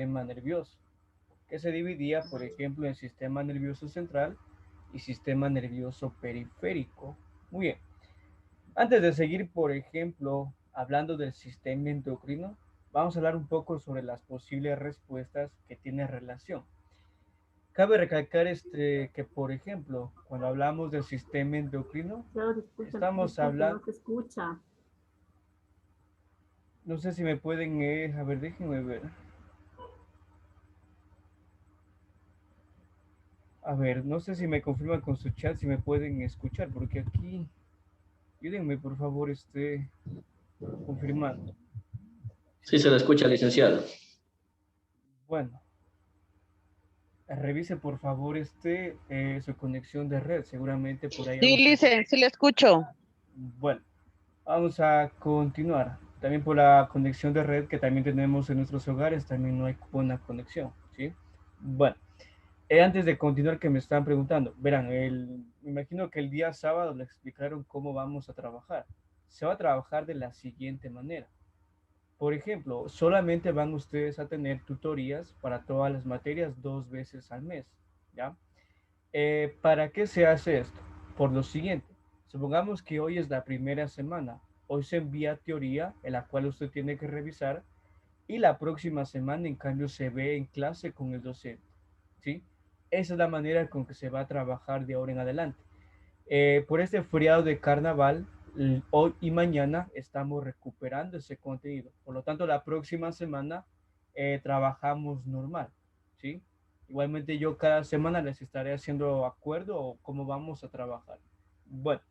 sistema nervioso, que se dividía, por ejemplo, en sistema nervioso central y sistema nervioso periférico. Muy bien. Antes de seguir, por ejemplo, hablando del sistema endocrino, vamos a hablar un poco sobre las posibles respuestas que tiene relación. Cabe recalcar que, por ejemplo, cuando hablamos del sistema endocrino, Yo, disculpe, estamos disculpe, no hablando, se escucha. no sé si me pueden, a ver, déjenme ver. A ver, no sé si me confirman con su chat si me pueden escuchar, porque aquí, ayúdenme por favor, confirmando. Sí, se le escucha, licenciado. Bueno, revise por favor su conexión de red, seguramente por ahí Sí, vamos a... lice, sí le escucho. Bueno, vamos a continuar. También por la conexión de red que también tenemos en nuestros hogares, también no hay buena conexión, ¿sí? Bueno, antes de continuar que me están preguntando, verán, me imagino que el día sábado le explicaron cómo vamos a trabajar. Se va a trabajar de la siguiente manera. Por ejemplo, solamente van ustedes a tener tutorías para todas las materias 2 veces al mes, ¿ya? ¿Para qué se hace esto? Por lo siguiente, supongamos que hoy es la primera semana, hoy se envía teoría en la cual usted tiene que revisar y la próxima semana en cambio se ve en clase con el docente, ¿sí? Esa es la manera con que se va a trabajar de ahora en adelante. Por este feriado de carnaval, hoy y mañana estamos recuperando ese contenido. Por lo tanto, la próxima semana trabajamos normal, ¿sí? Igualmente yo cada semana les estaré haciendo acuerdo o cómo vamos a trabajar. Bueno,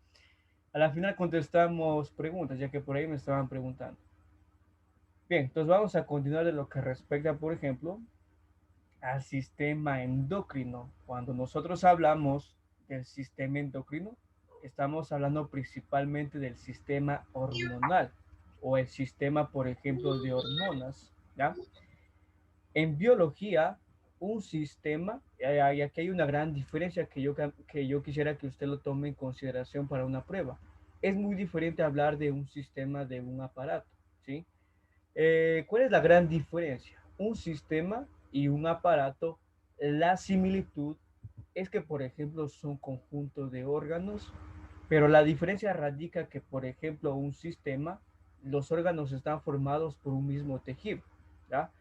a la final contestamos preguntas, ya que por ahí me estaban preguntando. Bien, entonces vamos a continuar de lo que respecta, por ejemplo, al sistema endocrino. Cuando nosotros hablamos del sistema endocrino, estamos hablando principalmente del sistema hormonal o el sistema, por ejemplo, de hormonas, ¿ya? En biología, un sistema, y aquí hay una gran diferencia que yo quisiera que usted lo tome en consideración para una prueba. Es muy diferente hablar de un sistema de un aparato, ¿sí? ¿Cuál es la gran diferencia? Un sistema y un aparato, la similitud es que, por ejemplo, son conjuntos de órganos, pero la diferencia radica que, por ejemplo, un sistema, los órganos están formados por un mismo tejido, ¿ya?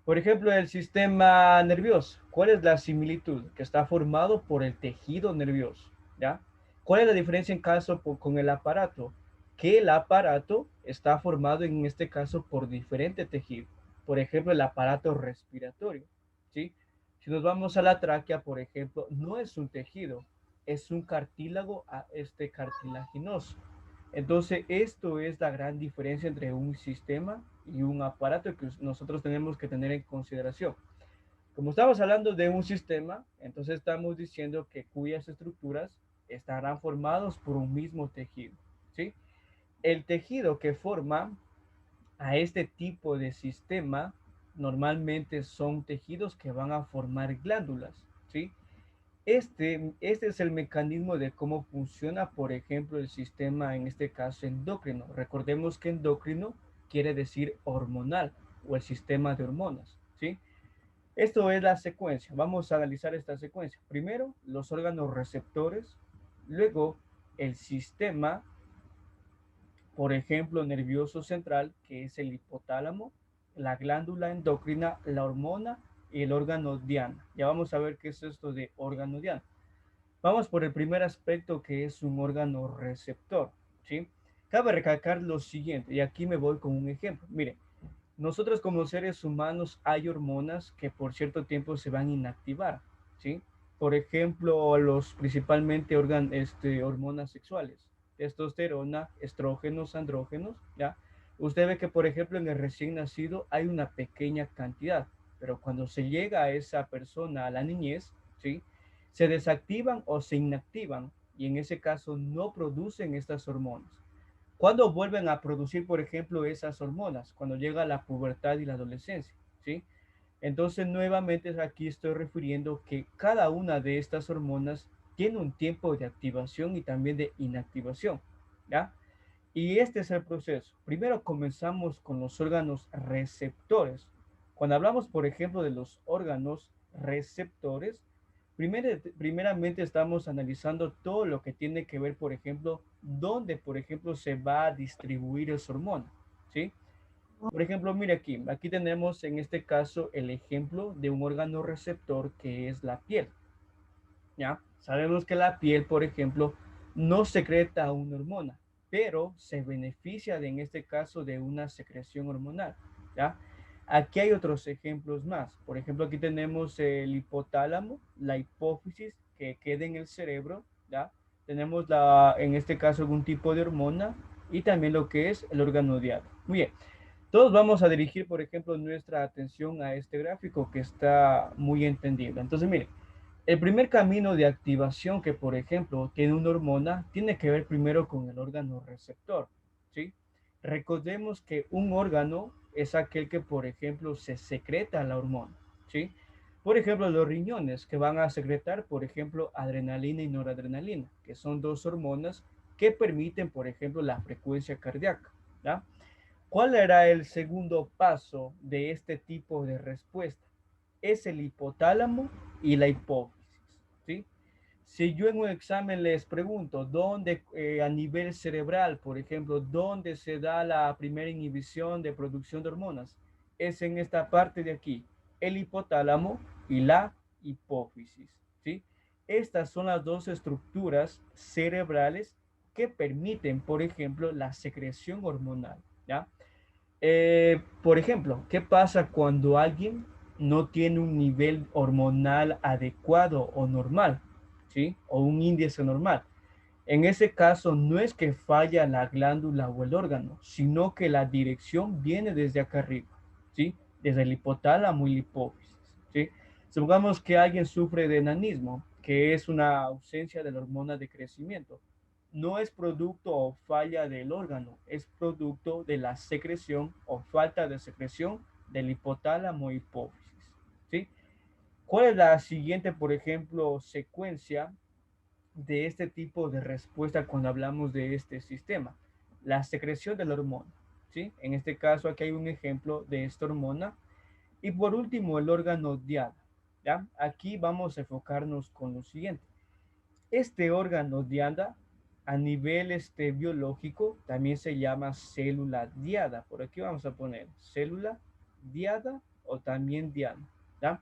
Por ejemplo, el sistema nervioso, ¿cuál es la similitud? Que está formado por el tejido nervioso, ¿ya? ¿Cuál es la diferencia en caso con el aparato? Que el aparato está formado en este caso por diferente tejido. Por ejemplo, el aparato respiratorio, ¿sí? Si nos vamos a la tráquea, por ejemplo, no es un tejido, es un cartílago cartilaginoso. Entonces, esto es la gran diferencia entre un sistema y un aparato que nosotros tenemos que tener en consideración. Como estamos hablando de un sistema, entonces estamos diciendo que cuyas estructuras estarán formados por un mismo tejido, ¿sí? El tejido que forma a este tipo de sistema normalmente son tejidos que van a formar glándulas, ¿sí? Este es el mecanismo de cómo funciona, por ejemplo, el sistema, en este caso, endocrino. Recordemos que endocrino quiere decir hormonal o el sistema de hormonas, ¿sí? Esto es la secuencia. Vamos a analizar esta secuencia. Primero, los órganos receptores, luego el sistema, por ejemplo, nervioso central, que es el hipotálamo, la glándula endocrina, la hormona y el órgano diana. Ya vamos a ver qué es esto de órgano diana. Vamos por el primer aspecto que es un órgano receptor, ¿sí? Cabe recalcar lo siguiente, y aquí me voy con un ejemplo. Mire, nosotros como seres humanos hay hormonas que por cierto tiempo se van a inactivar, ¿sí? Por ejemplo, principalmente hormonas sexuales, testosterona, estrógenos, andrógenos, ¿ya? Usted ve que, por ejemplo, en el recién nacido hay una pequeña cantidad, pero cuando se llega a esa persona, a la niñez, ¿sí? Se desactivan o se inactivan y en ese caso no producen estas hormonas. ¿Cuándo vuelven a producir, por ejemplo, esas hormonas? Cuando llega la pubertad y la adolescencia, ¿sí? Entonces, nuevamente aquí estoy refiriendo que cada una de estas hormonas tiene un tiempo de activación y también de inactivación, ¿ya? Y este es el proceso. Primero comenzamos con los órganos receptores. Cuando hablamos, por ejemplo, de los órganos receptores, primeramente estamos analizando todo lo que tiene que ver, por ejemplo, dónde, por ejemplo, se va a distribuir esa hormona, ¿sí? Por ejemplo, mire aquí tenemos en este caso el ejemplo de un órgano receptor que es la piel, ¿ya? Sabemos que la piel, por ejemplo, no secreta una hormona, pero se beneficia en este caso de una secreción hormonal, ¿ya? Aquí hay otros ejemplos más. Por ejemplo, aquí tenemos el hipotálamo, la hipófisis que queda en el cerebro, ¿ya? Tenemos en este caso algún tipo de hormona y también lo que es el órgano diálogo. Muy bien. Todos vamos a dirigir, por ejemplo, nuestra atención a este gráfico que está muy entendible. Entonces, miren, el primer camino de activación que, por ejemplo, tiene una hormona, tiene que ver primero con el órgano receptor, ¿sí? Recordemos que un órgano es aquel que, por ejemplo, se secreta la hormona, ¿sí? Por ejemplo, los riñones que van a secretar, por ejemplo, adrenalina y noradrenalina, que son dos hormonas que permiten, por ejemplo, la frecuencia cardíaca, ¿ya? ¿Cuál era el segundo paso de este tipo de respuesta? Es el hipotálamo y la hipófisis, ¿sí? Si yo en un examen les pregunto dónde a nivel cerebral, por ejemplo, dónde se da la primera inhibición de producción de hormonas, es en esta parte de aquí, el hipotálamo y la hipófisis, ¿sí? Estas son las dos estructuras cerebrales que permiten, por ejemplo, la secreción hormonal, ¿ya? Por ejemplo, ¿qué pasa cuando alguien no tiene un nivel hormonal adecuado o normal? ¿Sí? O un índice normal. En ese caso, no es que falla la glándula o el órgano, sino que la dirección viene desde acá arriba, ¿sí? Desde el hipotálamo y la hipófisis, ¿sí? Supongamos que alguien sufre de enanismo, que es una ausencia de la hormona de crecimiento. No es producto o falla del órgano, es producto de la secreción o falta de secreción del hipotálamo y hipófisis, ¿sí? ¿Cuál es la siguiente, por ejemplo, secuencia de este tipo de respuesta cuando hablamos de este sistema? La secreción de la hormona, ¿sí? En este caso aquí hay un ejemplo de esta hormona. Y por último, el órgano diada, ¿ya? Aquí vamos a enfocarnos con lo siguiente. Este órgano diada a nivel biológico también se llama célula diada. Por aquí vamos a poner célula diada o también diana, ¿ya?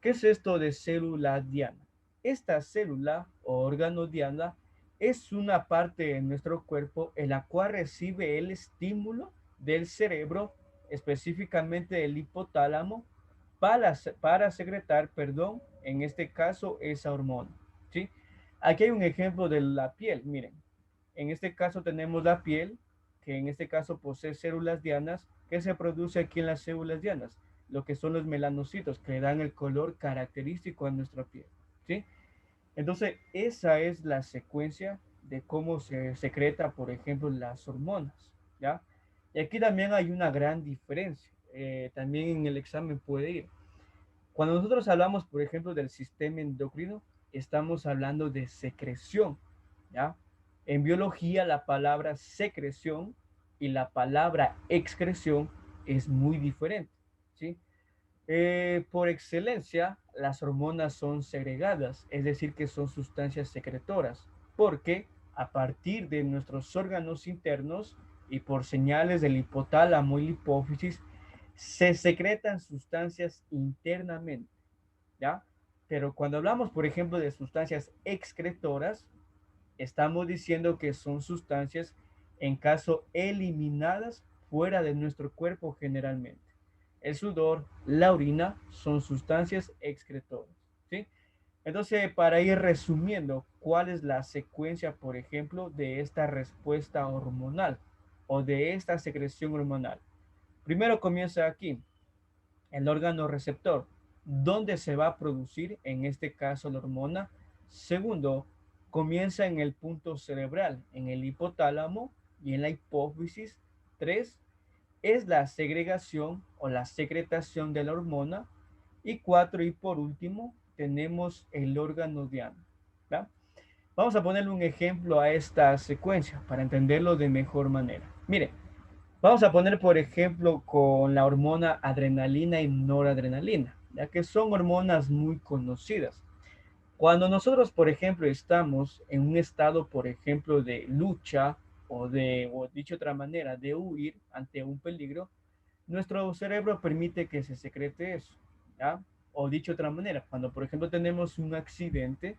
¿Qué es esto de célula diana? Esta célula o órgano diana es una parte de nuestro cuerpo en la cual recibe el estímulo del cerebro, específicamente del hipotálamo, para secretar, perdón, en este caso esa hormona, ¿sí? Aquí hay un ejemplo de la piel, miren. En este caso tenemos la piel, que en este caso posee células dianas. ¿Qué se produce aquí en las células dianas? Lo que son los melanocitos, que le dan el color característico a nuestra piel, ¿sí? Entonces, esa es la secuencia de cómo se secreta, por ejemplo, las hormonas, ¿ya? Y aquí también hay una gran diferencia. También en el examen puede ir. Cuando nosotros hablamos, por ejemplo, del sistema endocrino, estamos hablando de secreción, ¿ya? En biología, la palabra secreción y la palabra excreción es muy diferente, ¿sí? Por excelencia, las hormonas son segregadas, es decir, que son sustancias secretoras, porque a partir de nuestros órganos internos y por señales del hipotálamo y la hipófisis, se secretan sustancias internamente, ¿ya? Pero cuando hablamos, por ejemplo, de sustancias excretoras, estamos diciendo que son sustancias en caso eliminadas fuera de nuestro cuerpo generalmente. El sudor, la orina son sustancias excretoras, ¿sí? Entonces, para ir resumiendo, ¿cuál es la secuencia, por ejemplo, de esta respuesta hormonal o de esta secreción hormonal? Primero comienza aquí, el órgano receptor, donde se va a producir, en este caso, la hormona. Segundo, comienza en el punto cerebral, en el hipotálamo y en la hipófisis. Tres, es la segregación o la secretación de la hormona. Y cuatro, y por último, tenemos el órgano diana, ¿va? Vamos a ponerle un ejemplo a esta secuencia para entenderlo de mejor manera. Mire, Vamos a poner, por ejemplo, con la hormona adrenalina y noradrenalina, ya que son hormonas muy conocidas. Cuando nosotros, por ejemplo, estamos en un estado, por ejemplo, de lucha o dicho de otra manera, de huir ante un peligro, nuestro cerebro permite que se secrete eso, ¿ya? O dicho de otra manera, cuando, por ejemplo, tenemos un accidente,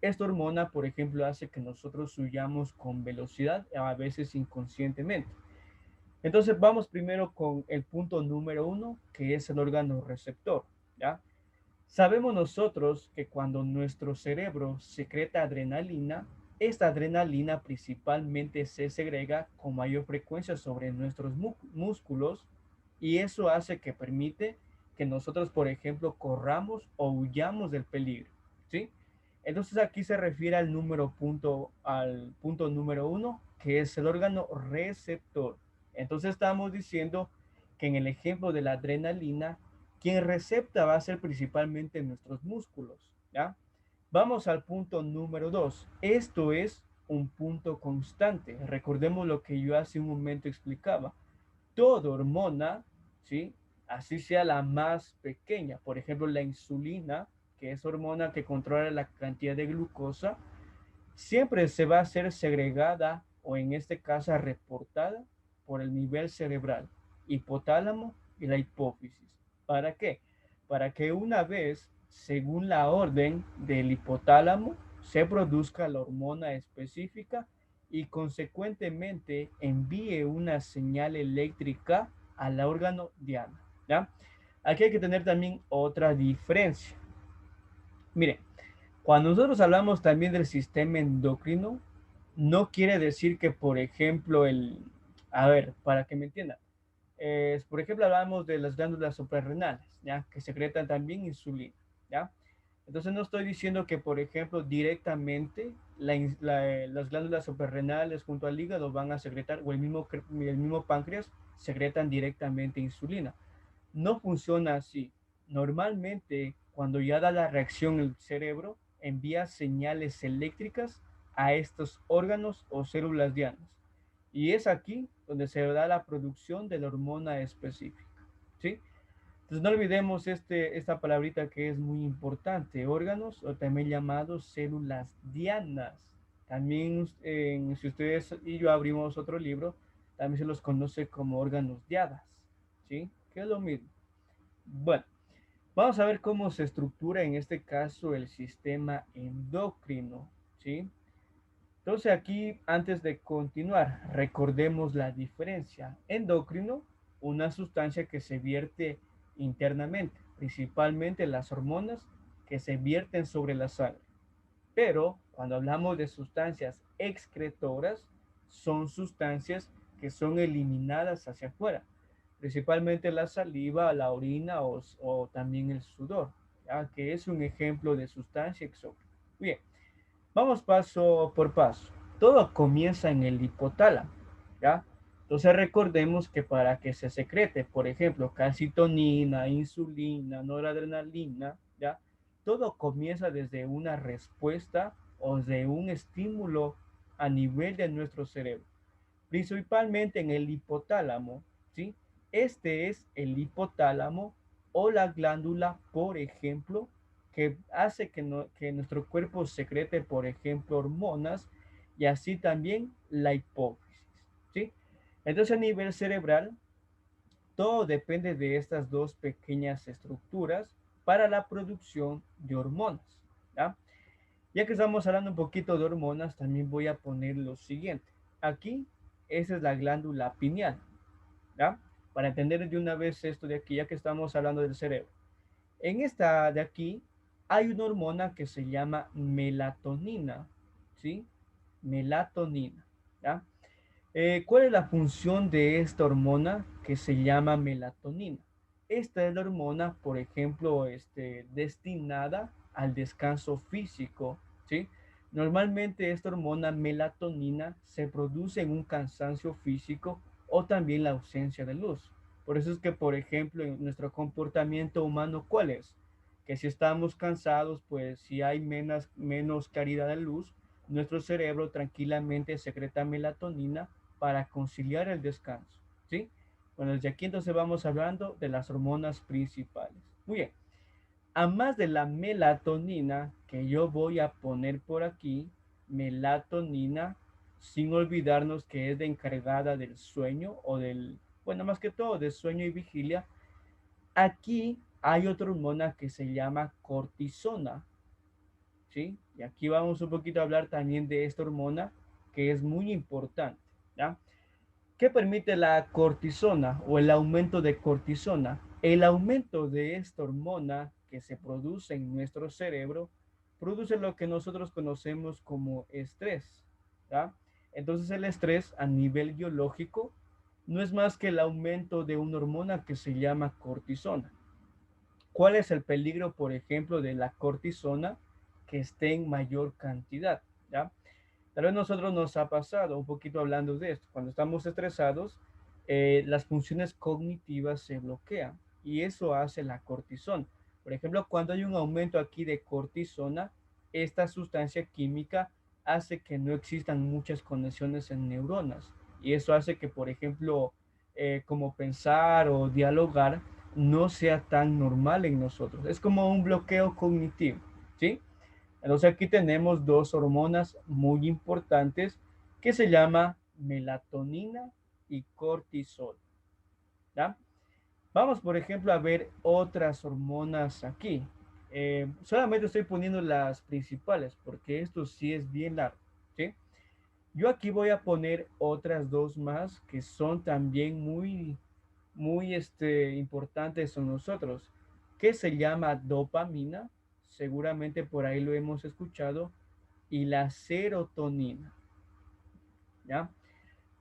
esta hormona, por ejemplo, hace que nosotros huyamos con velocidad, a veces inconscientemente. Entonces vamos primero con el punto número uno, que es el órgano receptor, ¿ya? Sabemos nosotros que cuando nuestro cerebro secreta adrenalina, esta adrenalina principalmente se segrega con mayor frecuencia sobre nuestros músculos y eso hace que permite que nosotros, por ejemplo, corramos o huyamos del peligro, ¿sí? Entonces aquí se refiere al punto número uno, que es el órgano receptor. Entonces estamos diciendo que en el ejemplo de la adrenalina, quien recepta va a ser principalmente nuestros músculos, ¿ya? Vamos al punto número dos. Esto es un punto constante. Recordemos lo que yo hace un momento explicaba. Toda hormona, ¿sí? Así sea la más pequeña, por ejemplo, la insulina, que es hormona que controla la cantidad de glucosa, siempre se va a ser segregada o en este caso reportada por el nivel cerebral, hipotálamo y la hipófisis. ¿Para qué? Para que una vez, según la orden del hipotálamo, se produzca la hormona específica y consecuentemente envíe una señal eléctrica al órgano diana. ¿Ya? Aquí hay que tener también otra diferencia. Mire, cuando nosotros hablamos también del sistema endocrino, no quiere decir que, por ejemplo, a ver, para que me entiendan, por ejemplo, hablamos de las glándulas suprarrenales, ¿ya? Que secretan también insulina, ¿ya? Entonces no estoy diciendo que, por ejemplo, directamente las glándulas suprarrenales junto al hígado van a secretar, o el mismo páncreas secretan directamente insulina. No funciona así. Normalmente, cuando ya da la reacción el cerebro, envía señales eléctricas a estos órganos o células dianas. Y es aquí donde se da la producción de la hormona específica. ¿Sí? Entonces no olvidemos esta palabrita que es muy importante, órganos o también llamados células dianas. También si ustedes y yo abrimos otro libro, también se los conoce como órganos diadas, ¿sí? Que es lo mismo. Bueno, vamos a ver cómo se estructura en este caso el sistema endocrino, ¿sí? Entonces aquí, antes de continuar, recordemos la diferencia. Endocrino, una sustancia que se vierte internamente, principalmente las hormonas que se vierten sobre la sangre. Pero cuando hablamos de sustancias excretoras, son sustancias que son eliminadas hacia afuera, principalmente la saliva, la orina o también el sudor, ¿ya? Que es un ejemplo de sustancia exógena. Bien, vamos paso por paso. Todo comienza en el hipotálamo, ¿ya? Entonces recordemos que para que se secrete, por ejemplo, calcitonina, insulina, noradrenalina, ¿ya? Todo comienza desde una respuesta o de un estímulo a nivel de nuestro cerebro, principalmente en el hipotálamo, ¿sí? Este es el hipotálamo o la glándula, por ejemplo, que hace que nuestro cuerpo secrete, por ejemplo, hormonas y así también la hipófisis, ¿sí? Entonces a nivel cerebral, todo depende de estas dos pequeñas estructuras para la producción de hormonas, ¿ya? Ya que estamos hablando un poquito de hormonas, también voy a poner lo siguiente. Aquí, esa es la glándula pineal, ¿ya? Para entender de una vez esto de aquí, ya que estamos hablando del cerebro. En esta de aquí hay una hormona que se llama melatonina, ¿sí? Melatonina, ¿ya? ¿Cuál es la función de esta hormona que se llama melatonina? Esta es la hormona, por ejemplo, destinada al descanso físico, ¿sí? Normalmente esta hormona melatonina se produce en un cansancio físico o también la ausencia de luz. Por eso es que, por ejemplo, en nuestro comportamiento humano, ¿cuál es? Que si estamos cansados, pues si hay menos claridad de luz, nuestro cerebro tranquilamente secreta melatonina para conciliar el descanso. ¿sí? Bueno, desde aquí entonces vamos hablando de las hormonas principales. Muy bien. A más de la melatonina que yo voy a poner por aquí, melatonina, sin olvidarnos que es de encargada del sueño o del, bueno, más que todo de sueño y vigilia, aquí hay otra hormona que se llama cortisona, ¿sí? Y aquí vamos un poquito a hablar también de esta hormona que es muy importante, ¿ya? ¿Qué permite la cortisona o el aumento de cortisona? El aumento de esta hormona que se produce en nuestro cerebro produce lo que nosotros conocemos como estrés, ¿ya? Entonces el estrés a nivel biológico no es más que el aumento de una hormona que se llama cortisona. ¿Cuál es el peligro, por ejemplo, de la cortisona que esté en mayor cantidad? ¿Ya? Tal vez a nosotros nos ha pasado un poquito hablando de esto. Cuando estamos estresados, las funciones cognitivas se bloquean y eso hace la cortisona. Por ejemplo, cuando hay un aumento aquí de cortisona, esta sustancia química hace que no existan muchas conexiones en neuronas y eso hace que, por ejemplo, como pensar o dialogar no sea tan normal en nosotros. Es como un bloqueo cognitivo, ¿sí? Entonces aquí tenemos dos hormonas muy importantes que se llama melatonina y cortisol. ¿Ya? Vamos, por ejemplo, a ver otras hormonas aquí. Solamente estoy poniendo las principales porque esto sí es bien largo. ¿Sí? Yo aquí voy a poner otras dos más que son también muy importantes en nosotros, que se llama dopamina, seguramente por ahí lo hemos escuchado, y la serotonina, ¿ya?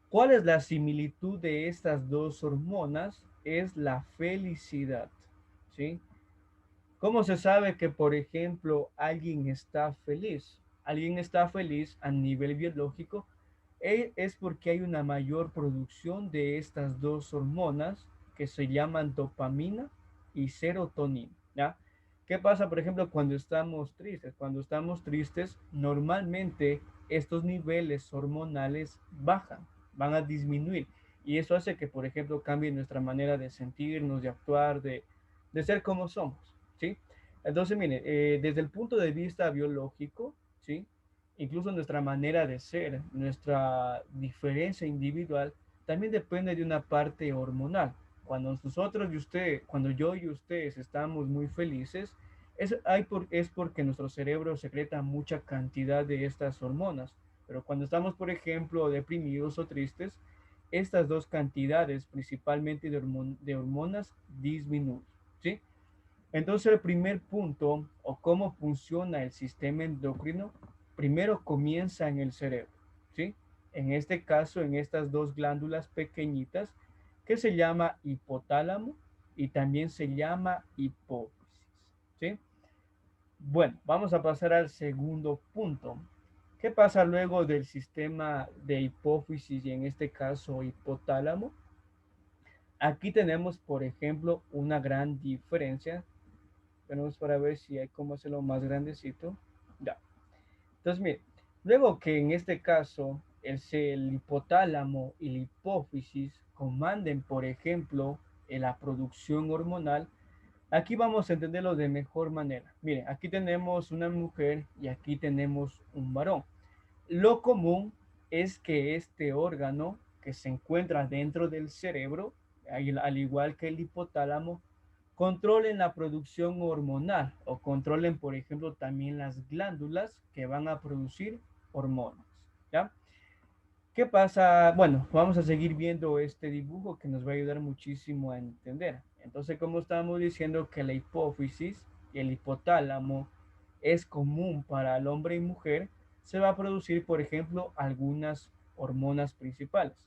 ¿Cuál es la similitud de estas dos hormonas? Es la felicidad, ¿sí? ¿Cómo se sabe que, por ejemplo, alguien está feliz? Alguien está feliz a nivel biológico es porque hay una mayor producción de estas dos hormonas que se llaman dopamina y serotonina, ¿ya? ¿Qué pasa, por ejemplo, cuando estamos tristes? Cuando estamos tristes, normalmente estos niveles hormonales bajan, van a disminuir. Y eso hace que, por ejemplo, cambie nuestra manera de sentirnos, de actuar, de ser como somos, ¿sí? Entonces, mire, desde el punto de vista biológico, ¿sí? Incluso nuestra manera de ser, nuestra diferencia individual, también depende de una parte hormonal. Cuando nosotros y usted, cuando yo y ustedes estamos muy felices, es porque nuestro cerebro secreta mucha cantidad de estas hormonas. Pero cuando estamos, por ejemplo, deprimidos o tristes, estas dos cantidades, principalmente de hormonas, disminuyen, ¿sí? Entonces, el primer punto, o cómo funciona el sistema endocrino, primero comienza en el cerebro, ¿sí? En este caso, en estas dos glándulas pequeñitas, que se llama hipotálamo y también se llama hipófisis, ¿sí? Bueno, vamos a pasar al segundo punto. ¿Qué pasa luego del sistema de hipófisis y en este caso hipotálamo? Aquí tenemos, por ejemplo, una gran diferencia. Tenemos para ver si hay cómo hacerlo más grandecito. Ya. Entonces, mire, luego que en este caso el hipotálamo y la hipófisis comanden, por ejemplo, en la producción hormonal, aquí vamos a entenderlo de mejor manera. Mire, aquí tenemos una mujer y aquí tenemos un varón. Lo común es que este órgano que se encuentra dentro del cerebro, al igual que el hipotálamo, controlen la producción hormonal o controlen, por ejemplo, también las glándulas que van a producir hormonas. ¿Ya? ¿Qué pasa? Bueno, vamos a seguir viendo este dibujo que nos va a ayudar muchísimo a entender. Entonces, como estábamos diciendo que la hipófisis y el hipotálamo es común para el hombre y mujer, se va a producir, por ejemplo, algunas hormonas principales.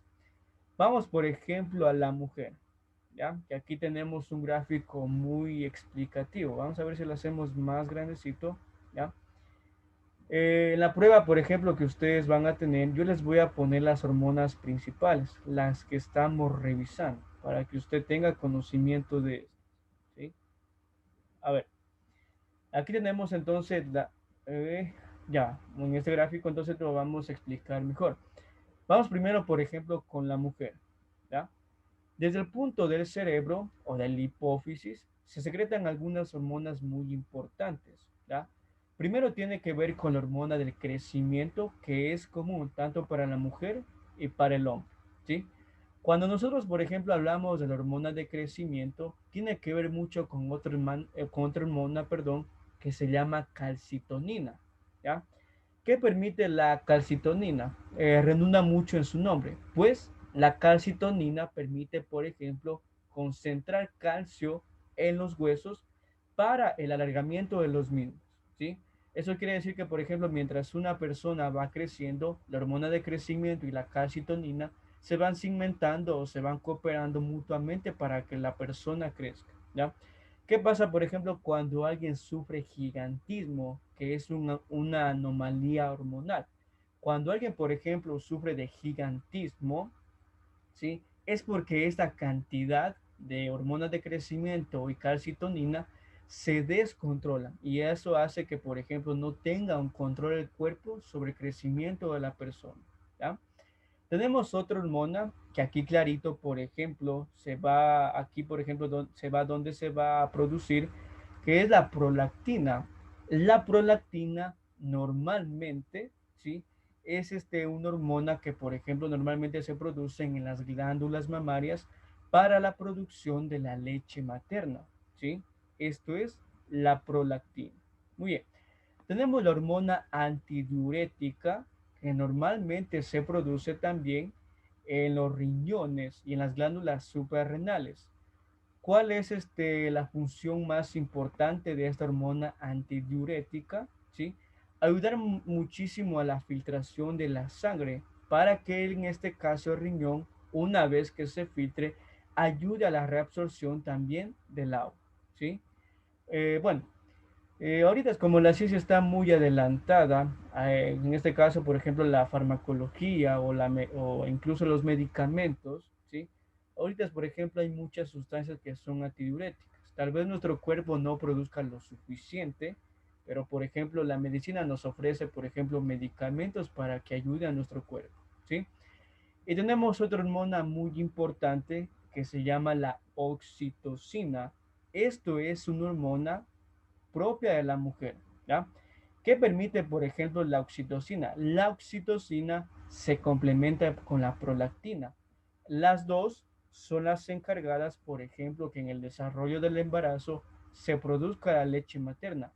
Vamos, por ejemplo, a la mujer. ¿Ya? Que aquí tenemos un gráfico muy explicativo. Vamos a ver si lo hacemos más grandecito, ¿ya? En la prueba, por ejemplo, que ustedes van a tener, yo les voy a poner las hormonas principales, las que estamos revisando, para que usted tenga conocimiento de esto, ¿sí? A ver, aquí tenemos entonces ya, en este gráfico entonces lo vamos a explicar mejor. Vamos primero, por ejemplo, con la mujer, ¿ya? Desde el punto del cerebro o de la hipófisis, se secretan algunas hormonas muy importantes, ¿ya? Primero tiene que ver con la hormona del crecimiento, que es común tanto para la mujer y para el hombre, ¿sí? Cuando nosotros, por ejemplo, hablamos de la hormona de crecimiento, tiene que ver mucho con otra hormona, perdón, que se llama calcitonina, ¿ya? ¿Qué permite la calcitonina? Redunda mucho en su nombre, pues la calcitonina permite, por ejemplo, concentrar calcio en los huesos para el alargamiento de los mismos, ¿sí? Eso quiere decir que, por ejemplo, mientras una persona va creciendo, la hormona de crecimiento y la calcitonina se van segmentando o se van cooperando mutuamente para que la persona crezca, ¿ya? ¿Qué pasa, por ejemplo, cuando alguien sufre gigantismo, que es una anomalía hormonal? Cuando alguien, por ejemplo, sufre de gigantismo, ¿sí? Es porque esta cantidad de hormonas de crecimiento y calcitonina se descontrola y eso hace que, por ejemplo, no tenga un control del cuerpo sobre el crecimiento de la persona, ¿ya? Tenemos otra hormona que aquí clarito, por ejemplo, se va aquí, por ejemplo, se va donde se va a producir, que es la prolactina. La prolactina normalmente, ¿sí? Es una hormona que, por ejemplo, normalmente se produce en las glándulas mamarias para la producción de la leche materna, ¿sí? Esto es la prolactina. Muy bien. Tenemos la hormona antidiurética, que normalmente se produce también en los riñones y en las glándulas suprarrenales. ¿Cuál es la función más importante de esta hormona antidiurética? ¿Sí? Ayudar muchísimo a la filtración de la sangre para que en este caso el riñón, una vez que se filtre, ayude a la reabsorción también del agua. ¿Sí? Bueno, ahorita es como la ciencia está muy adelantada, en este caso, por ejemplo, la farmacología o incluso los medicamentos, ¿sí? Ahorita, por ejemplo, hay muchas sustancias que son antidiuréticas. Tal vez nuestro cuerpo no produzca lo suficiente, pero, por ejemplo, la medicina nos ofrece, por ejemplo, medicamentos para que ayude a nuestro cuerpo, ¿sí? Y tenemos otra hormona muy importante que se llama la oxitocina. Esto es una hormona propia de la mujer, ¿ya? ¿Qué permite, por ejemplo, la oxitocina? La oxitocina se complementa con la prolactina. Las dos son las encargadas, por ejemplo, que en el desarrollo del embarazo se produzca la leche materna.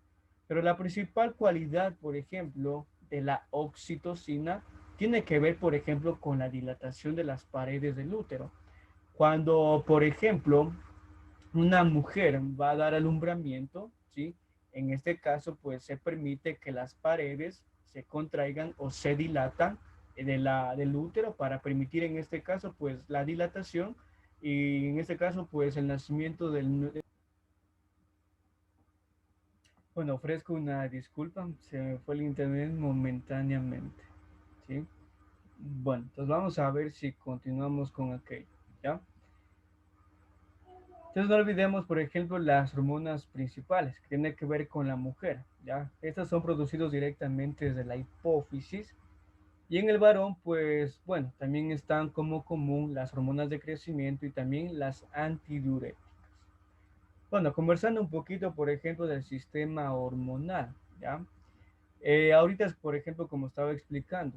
Pero la principal cualidad, por ejemplo, de la oxitocina tiene que ver, por ejemplo, con la dilatación de las paredes del útero. Cuando, por ejemplo, una mujer va a dar alumbramiento, ¿sí? En este caso, pues se permite que las paredes se contraigan o se dilatan del útero para permitir en este caso, pues la dilatación y en este caso, pues el nacimiento del... Bueno, ofrezco una disculpa, se me fue el internet momentáneamente, ¿sí? Bueno, entonces vamos a ver si continuamos con aquello, ¿ya? Entonces no olvidemos, por ejemplo, las hormonas principales que tienen que ver con la mujer, ¿ya? Estas son producidas directamente desde la hipófisis y en el varón, pues, bueno, también están como común las hormonas de crecimiento y también las antidiuréticas. Bueno, conversando un poquito, por ejemplo, del sistema hormonal, ¿ya? Ahorita, por ejemplo, como estaba explicando,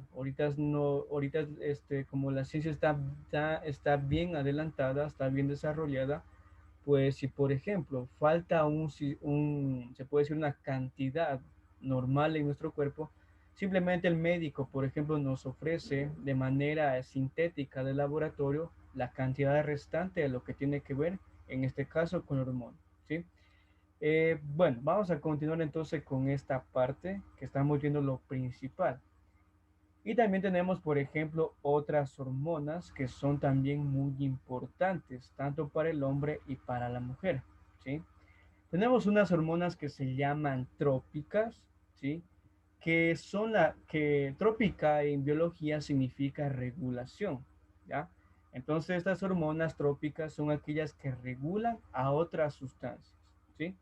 como la ciencia está bien adelantada, está bien desarrollada, pues si por ejemplo falta se puede decir una cantidad normal en nuestro cuerpo, simplemente el médico, por ejemplo, nos ofrece de manera sintética de laboratorio la cantidad restante de lo que tiene que ver, en este caso, con hormonas, ¿sí? Bueno, vamos a continuar entonces con esta parte que estamos viendo lo principal. Y también tenemos, por ejemplo, otras hormonas que son también muy importantes, tanto para el hombre y para la mujer, ¿sí? Tenemos unas hormonas que se llaman trópicas, ¿sí? Que trópica en biología significa regulación, ¿ya? Entonces, estas hormonas trópicas son aquellas que regulan a otras sustancias, ¿sí?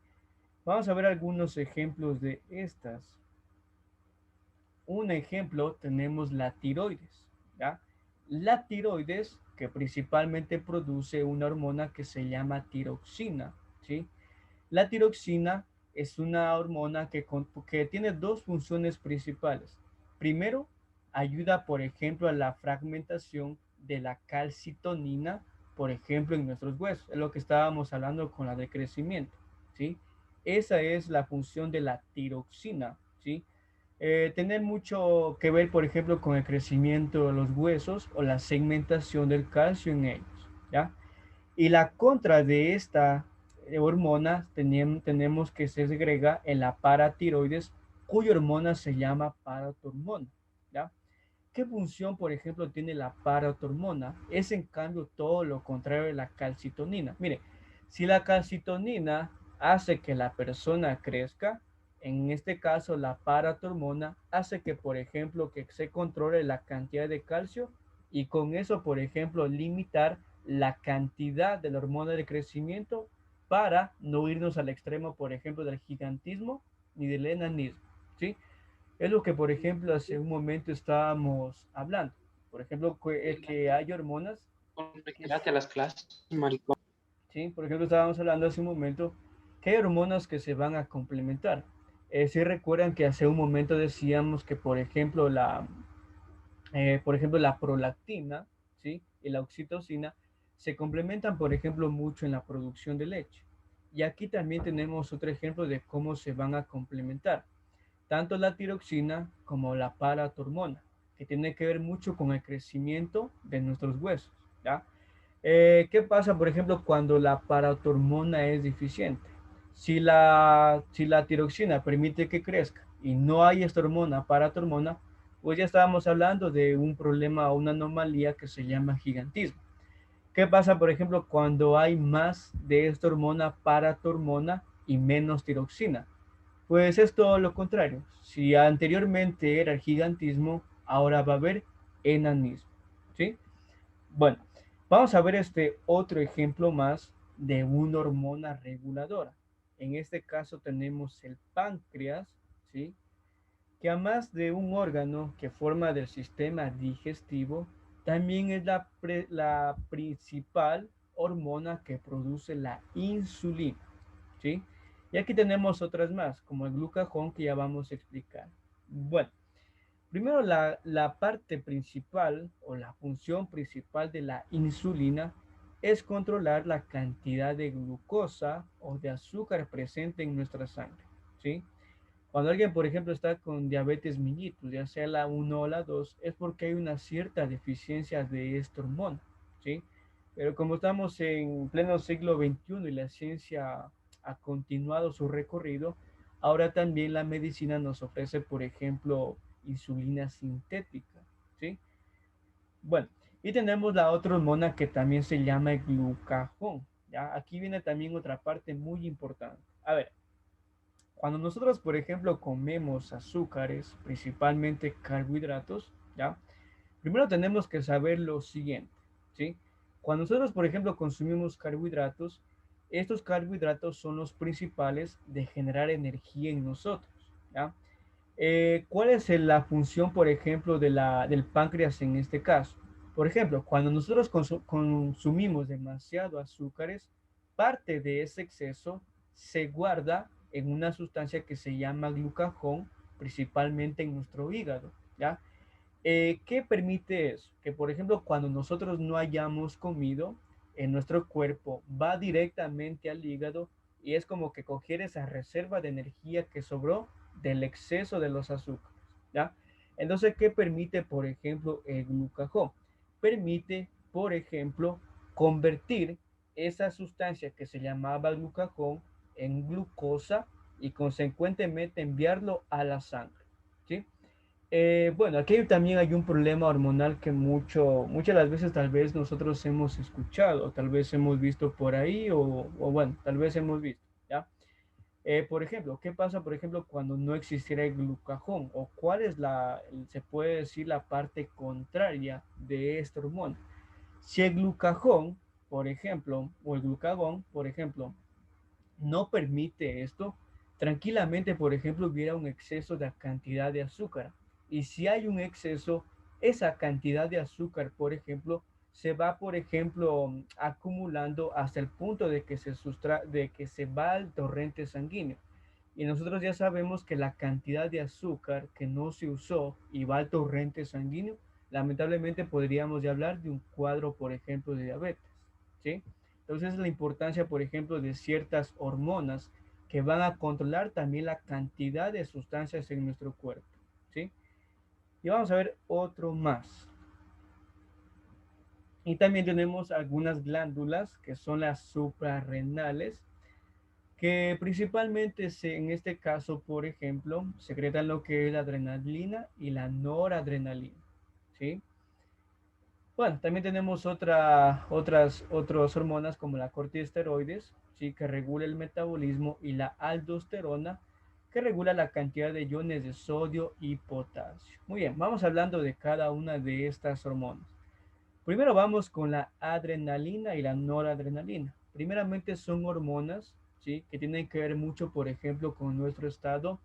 Vamos a ver algunos ejemplos de estas. Un ejemplo tenemos la tiroides, ¿ya? la tiroides, que principalmente produce una hormona que se llama tiroxina, ¿sí? La tiroxina es una hormona que tiene dos funciones principales. Primero, ayuda, por ejemplo, a la fragmentación de la calcitonina, por ejemplo, en nuestros huesos. Es lo que estábamos hablando con la de crecimiento, ¿sí? Esa es la función de la tiroxina, ¿sí? Tener mucho que ver, por ejemplo, con el crecimiento de los huesos o la segmentación del calcio en ellos, ¿ya? Y la contra de esta hormona tenemos que se segrega en la paratiroides, cuya hormona se llama paratormona, ¿ya? ¿Qué función, por ejemplo, tiene la paratormona? Es en cambio todo lo contrario de la calcitonina. Mire, si la calcitonina hace que la persona crezca, en este caso la paratormona hace que, por ejemplo, que se controle la cantidad de calcio y con eso, por ejemplo, limitar la cantidad de la hormona de crecimiento para no irnos al extremo, por ejemplo, del gigantismo ni del enanismo, ¿sí? Es lo que, por ejemplo, hace un momento estábamos hablando. Por ejemplo, que hay hormonas que, Conectate a las clases, maricón. sí, por ejemplo, estábamos hablando hace un momento que hay hormonas que se van a complementar. Si recuerdan que hace un momento decíamos que, por ejemplo, la prolactina, ¿sí? Y la oxitocina se complementan, por ejemplo, mucho en la producción de leche. Y aquí también tenemos otro ejemplo de cómo se van a complementar tanto la tiroxina como la paratormona, que tiene que ver mucho con el crecimiento de nuestros huesos, ¿ya? ¿Qué pasa, por ejemplo, cuando la paratormona es deficiente? Si la tiroxina permite que crezca y no hay esta hormona, paratormona, pues ya estábamos hablando de un problema o una anomalía que se llama gigantismo. ¿Qué pasa, por ejemplo, cuando hay más de esta hormona paratormona y menos tiroxina? Pues es todo lo contrario. Si anteriormente era el gigantismo, ahora va a haber enanismo. ¿Sí? Bueno, vamos a ver este otro ejemplo más de una hormona reguladora. En este caso tenemos el páncreas, ¿sí? Que además de un órgano que forma del sistema digestivo, también es la principal hormona que produce la insulina. ¿Sí? Y aquí tenemos otras más, como el glucagón que ya vamos a explicar. Bueno, primero la parte principal o la función principal de la insulina es controlar la cantidad de glucosa o de azúcar presente en nuestra sangre, ¿sí? Cuando alguien, por ejemplo, está con diabetes mellitus, ya sea la 1 o la 2, es porque hay una cierta deficiencia de esta hormona, ¿sí? Pero como estamos en pleno siglo XXI y la ciencia ha continuado su recorrido, ahora también la medicina nos ofrece, por ejemplo, insulina sintética, ¿sí? Bueno, y tenemos la otra hormona que también se llama el glucagón, ¿ya? Aquí viene también otra parte muy importante. A ver, cuando nosotros, por ejemplo, comemos azúcares, principalmente carbohidratos, ¿ya? Primero tenemos que saber lo siguiente, ¿sí? Cuando nosotros, por ejemplo, consumimos carbohidratos, estos carbohidratos son los principales de generar energía en nosotros, ¿ya? ¿Cuál es la función, por ejemplo, del páncreas en este caso? Por ejemplo, cuando nosotros consumimos demasiado azúcares, parte de ese exceso se guarda en una sustancia que se llama glucagón, principalmente en nuestro hígado, ¿ya? ¿Qué permite eso? Que, por ejemplo, cuando nosotros no hayamos comido, en nuestro cuerpo va directamente al hígado y es como que coger esa reserva de energía que sobró del exceso de los azúcares, ¿ya? Entonces, ¿qué permite, por ejemplo, el glucagón? Permite, por ejemplo, convertir esa sustancia que se llamaba glucagón en glucosa y consecuentemente enviarlo a la sangre, ¿sí? Bueno, aquí también hay un problema hormonal que muchas de las veces tal vez nosotros hemos escuchado, tal vez hemos visto por ahí o bueno, tal vez hemos visto, ¿ya? Por ejemplo, ¿qué pasa, por ejemplo, cuando no existiera el glucagón? ¿O cuál es se puede decir, la parte contraria de esta hormona? Si el glucagón, por ejemplo, o el glucagón, por ejemplo, no permite esto, tranquilamente, por ejemplo, hubiera un exceso de cantidad de azúcar. Y si hay un exceso, esa cantidad de azúcar, por ejemplo, se va, por ejemplo, acumulando hasta el punto de que de que se va al torrente sanguíneo. Y nosotros ya sabemos que la cantidad de azúcar que no se usó y va al torrente sanguíneo, lamentablemente podríamos ya hablar de un cuadro, por ejemplo, de diabetes, ¿sí? Entonces la importancia, por ejemplo, de ciertas hormonas que van a controlar también la cantidad de sustancias en nuestro cuerpo, ¿sí? Y vamos a ver otro más. Y también tenemos algunas glándulas que son las suprarrenales, que principalmente en este caso, por ejemplo, secretan lo que es la adrenalina y la noradrenalina, ¿sí? Bueno, también tenemos otras hormonas como la corticosteroides, ¿sí? Que regula el metabolismo, y la aldosterona, que regula la cantidad de iones de sodio y potasio. Muy bien, vamos hablando de cada una de estas hormonas. Primero vamos con la adrenalina y la noradrenalina. Primeramente son hormonas, ¿sí? Que tienen que ver mucho, por ejemplo, con nuestro estado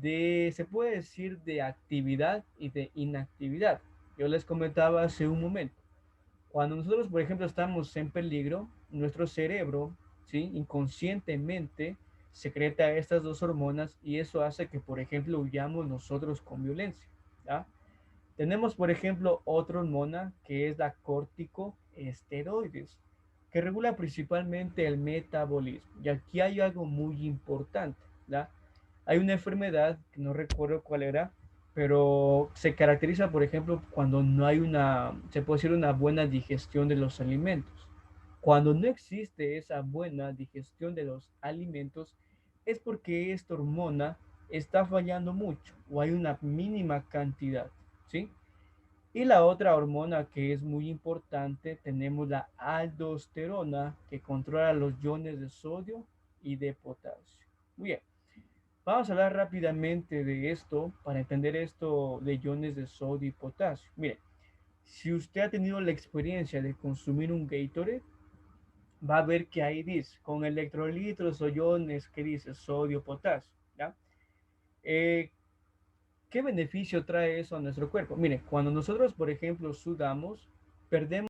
se puede decir, de actividad y de inactividad. Yo les comentaba hace un momento, cuando nosotros, por ejemplo, estamos en peligro, nuestro cerebro, ¿sí? Inconscientemente secreta estas dos hormonas, y eso hace que, por ejemplo, huyamos nosotros con violencia, ¿ya? Tenemos, por ejemplo, otra hormona que es la corticoesteroides, que regula principalmente el metabolismo. Y aquí hay algo muy importante, ¿ya? Hay una enfermedad, que no recuerdo cuál era, pero se caracteriza, por ejemplo, cuando no hay se puede decir, una buena digestión de los alimentos. Cuando no existe esa buena digestión de los alimentos, es porque esta hormona está fallando mucho o hay una mínima cantidad, ¿sí? Y la otra hormona que es muy importante, tenemos la aldosterona, que controla los iones de sodio y de potasio. Muy bien, vamos a hablar rápidamente de esto para entender esto de iones de sodio y potasio. Mire, si usted ha tenido la experiencia de consumir un Gatorade, va a ver que ahí dice, con electrolitos o iones, que dice sodio, potasio, ¿ya? Eh, ¿Qué beneficio trae eso a nuestro cuerpo? Mire, cuando nosotros, por ejemplo, sudamos, perdemos